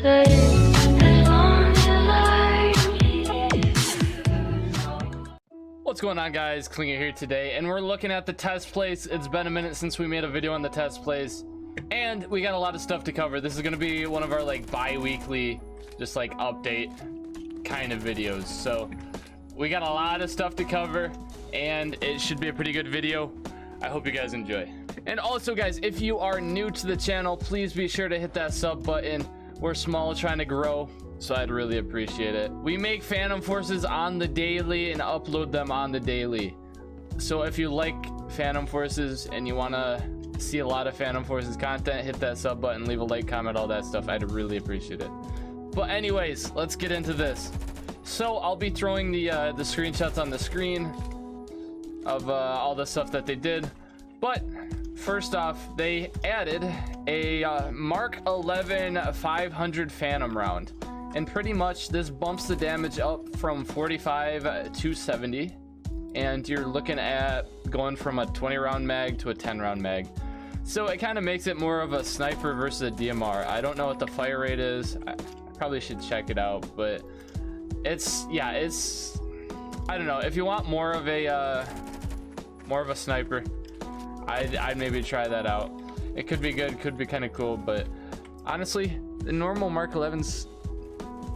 say as long as I What's going on, guys? Klinger here today, and we're looking at the test place. It's been a minute since we made a video on the test place, and we got a lot of stuff to cover. This is going to be one of our like bi-weekly just like update kind of videos, so we got a lot of stuff to cover and it should be a pretty good video. I hope you guys enjoy. And also, guys, if you are new to the channel, please be sure to hit that sub button. We're small, trying to grow, so I'd really appreciate it. We make Phantom Forces on the daily and upload them on the daily. So if you like Phantom Forces and you want to see a lot of Phantom Forces content, hit that sub button, leave a like, comment, all that stuff. I'd really appreciate it. But anyways, let's get into this. So I'll be throwing the screenshots on the screen of all the stuff that they did. But first off, they added a Mark 11 500 Phantom round. And pretty much this bumps the damage up from 45 to 70. And you're looking at going from a 20 round mag to a 10 round mag. So it kind of makes it more of a sniper versus a DMR. I don't know what the fire rate is. I probably should check it out, but it's, yeah, it's, I don't know. If you want more of a sniper, I'd maybe try that out. It could be good, could be kind of cool, but honestly, the normal Mark 11's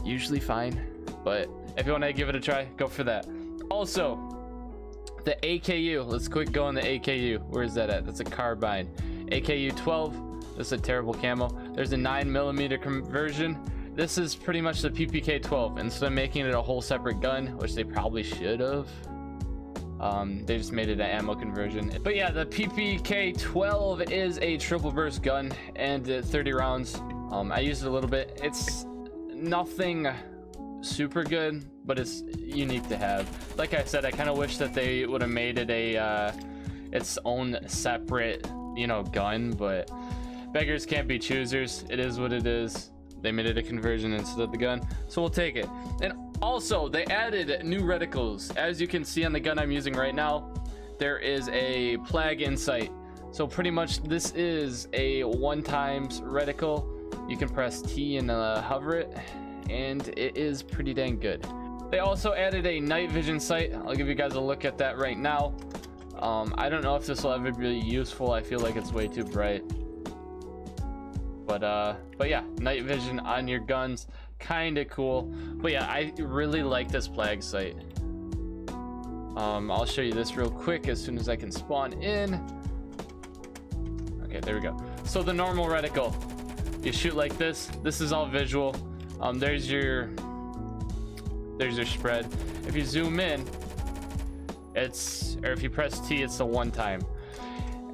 usually fine. But if you want to give it a try, go for that. Also, the AKU, let's quick go on the AKU. Where is that at? That's a carbine. AKU 12, this is a terrible camo. There's a 9mm conversion. This is pretty much the PPK 12. Instead of making it a whole separate gun, which they probably should have, they just made it an ammo conversion. But yeah, the PPK 12 is a triple burst gun and 30 rounds. I used it a little bit. It's nothing super good, but it's unique to have. Like I said, I kind of wish that they would have made it a its own separate, you know, gun, but beggars can't be choosers. It is what it is. They made it a conversion instead of the gun, so we'll take it. And also, they added new reticles. As you can see on the gun I'm using right now, there is a Plague Insight. So pretty much this is a 1x reticle. You can press T and hover it, and it is pretty dang good. They also added a night vision sight. I'll give you guys a look at that right now. I don't know if this will ever be useful. I feel like it's way too bright. But yeah, night vision on your guns, kind of cool. But yeah, I really like this Plague sight. I'll show you this real quick as soon as I can spawn in. Okay, there we go. So the normal reticle, you shoot like this. This is all visual. There's your spread. If you zoom in, or if you press T, it's the 1x.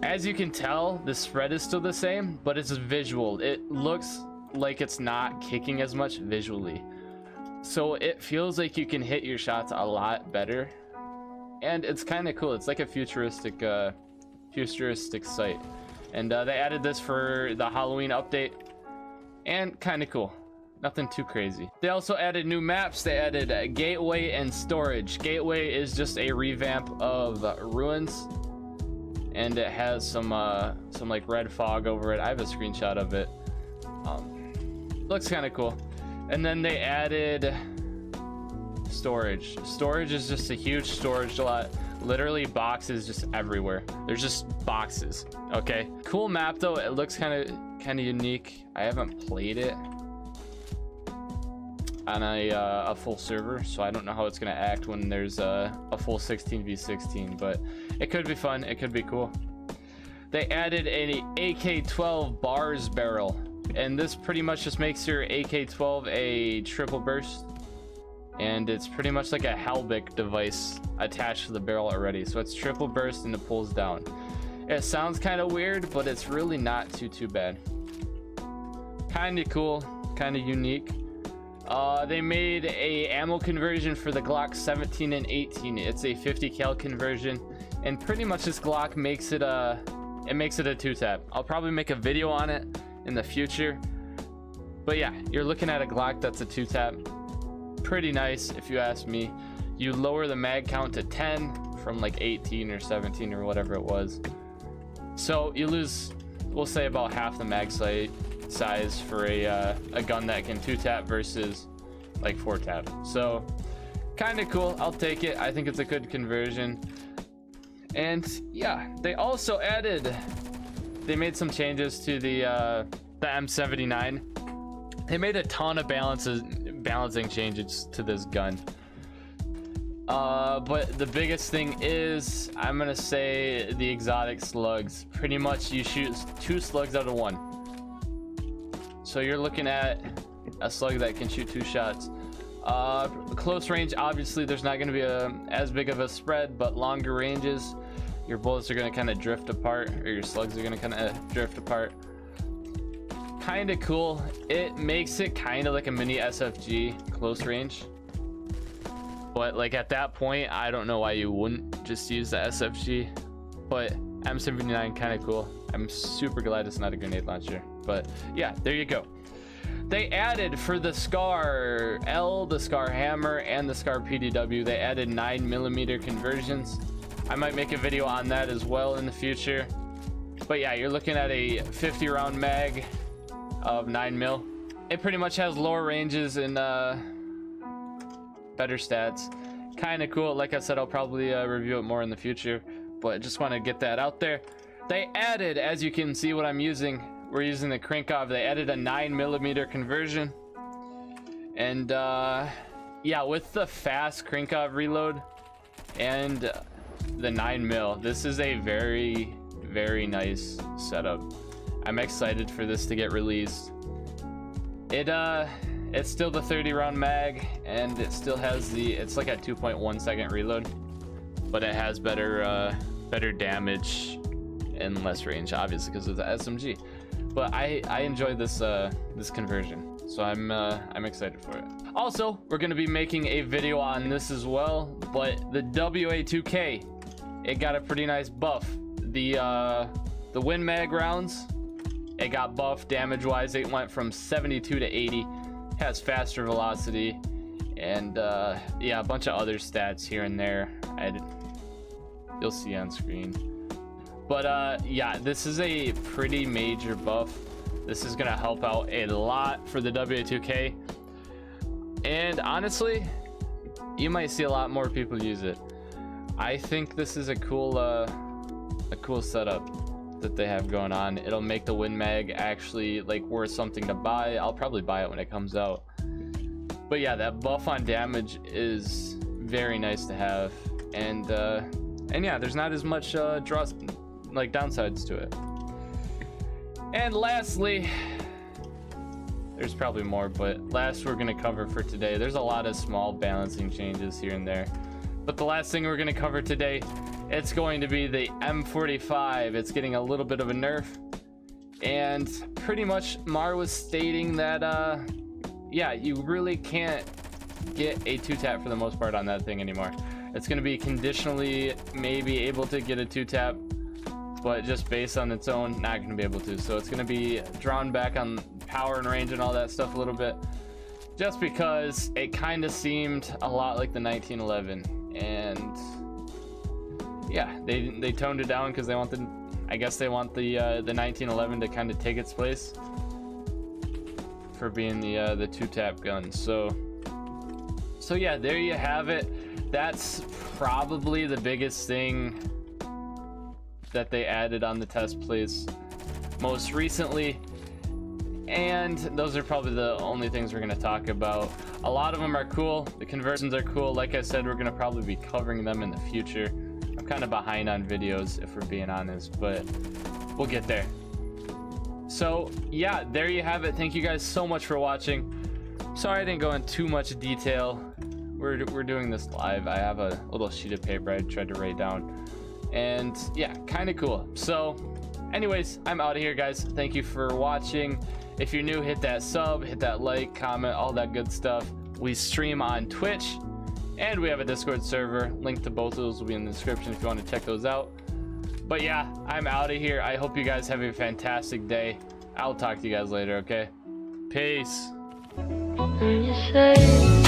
As you can tell, the spread is still the same, but it's visual. It looks like it's not kicking as much visually, so it feels like you can hit your shots a lot better, and it's kind of cool. It's like a futuristic sight, and they added this for the Halloween update, and kind of cool. Nothing too crazy. They also added new maps. They added Gateway and Storage. Gateway is just a revamp of Ruins, and it has some like red fog over it. I have a screenshot of it. Looks kind of cool. And then they added storage. Storage is just a huge storage lot. Literally boxes just everywhere. There's just boxes. Okay, cool map though. It looks kind of unique. I haven't played it on a full server, so I don't know how it's gonna act when there's a full 16v16, but it could be fun. It could be cool. They added an AK-12 bars barrel, and this pretty much just makes your AK-12 a triple burst, and it's pretty much like a Halbig device attached to the barrel already. So it's triple burst and it pulls down. It sounds kind of weird, but it's really not too bad. Kind of cool, kind of unique. They made a ammo conversion for the Glock 17 and 18. It's a 50 cal conversion, and pretty much this Glock makes it a 2-tap. I'll probably make a video on it in the future, but yeah, you're looking at a Glock that's a 2-tap. Pretty nice, if you ask me. You lower the mag count to 10 from like 18 or 17 or whatever it was, so you lose, we'll say, about half the mag size for a gun that can 2-tap versus like 4-tap. So kind of cool. I'll take it. I think it's a good conversion. And yeah, they also they made some changes to the M79. They made a ton of balancing changes to this gun. But the biggest thing is, I'm gonna say the exotic slugs. Pretty much you shoot 2 slugs out of 1. So you're looking at a slug that can shoot 2 shots. Close range, obviously there's not gonna be as big of a spread, but longer ranges, your bullets are gonna kind of drift apart, or your slugs are gonna kind of drift apart. Kind of cool. It makes it kind of like a mini SFG close range. But like at that point, I don't know why you wouldn't just use the SFG. But M79 kind of cool. I'm super glad it's not a grenade launcher. But yeah, there you go. They added for the Scar L, the Scar Hammer, and the Scar PDW, they added 9mm conversions. I might make a video on that as well in the future. But yeah, you're looking at a 50 round mag of 9mm. It pretty much has lower ranges and better stats. Kind of cool. Like I said, I'll probably review it more in the future, but just want to get that out there. They added, as you can see what I'm using, we're using the Krinkov. They added a 9mm conversion, and yeah, with the fast Krinkov reload and the 9mm, this is a very, very nice setup. I'm excited for this to get released. It's still the 30 round mag, and it still has it's like a 2.1 second reload, but it has better damage and less range, obviously because of the SMG. But I enjoy this this conversion, so I'm excited for it. Also, we're gonna be making a video on this as well, but the WA2K, it got a pretty nice buff. The Win Mag rounds, it got buffed damage wise. It went from 72 to 80. Has faster velocity, and yeah, a bunch of other stats here and there you'll see on screen. But yeah, this is a pretty major buff. This is gonna help out a lot for the WA2K, and honestly, you might see a lot more people use it. I think this is a cool setup that they have going on. It'll make the Win Mag actually like worth something to buy. I'll probably buy it when it comes out. But yeah, that buff on damage is very nice to have, and yeah, there's not as much downsides to it. And lastly, there's probably more, but last we're gonna cover for today, there's a lot of small balancing changes here and there, but the last thing we're gonna cover today, it's going to be the M45. It's getting a little bit of a nerf, and pretty much Mar was stating that yeah, you really can't get a 2-tap for the most part on that thing anymore. It's going to be conditionally maybe able to get a 2-tap, but just based on its own, not going to be able to. So it's going to be drawn back on power and range and all that stuff a little bit, just because it kind of seemed a lot like the 1911, and yeah, they toned it down because they want I guess they want the 1911 to kind of take its place for being the 2-tap gun. So yeah, there you have it. That's probably the biggest thing that they added on the test plays most recently, and those are probably the only things we're going to talk about. A lot of them are cool. The conversions are cool. Like I said, we're going to probably be covering them in the future. I'm kind of behind on videos, if we're being honest, but we'll get there. So yeah, there you have it. Thank you guys so much for watching. Sorry I didn't go in too much detail. We're doing this live. I have a little sheet of paper I tried to write down, and yeah, kind of cool. So anyways, I'm out of here, guys. Thank you for watching. If you're new, hit that sub, hit that like, comment, all that good stuff. We stream on Twitch, and we have a Discord server. Link to both of those will be in the description if you want to check those out. But yeah, I'm out of here. I hope you guys have a fantastic day. I'll talk to you guys later, okay? Peace. When you say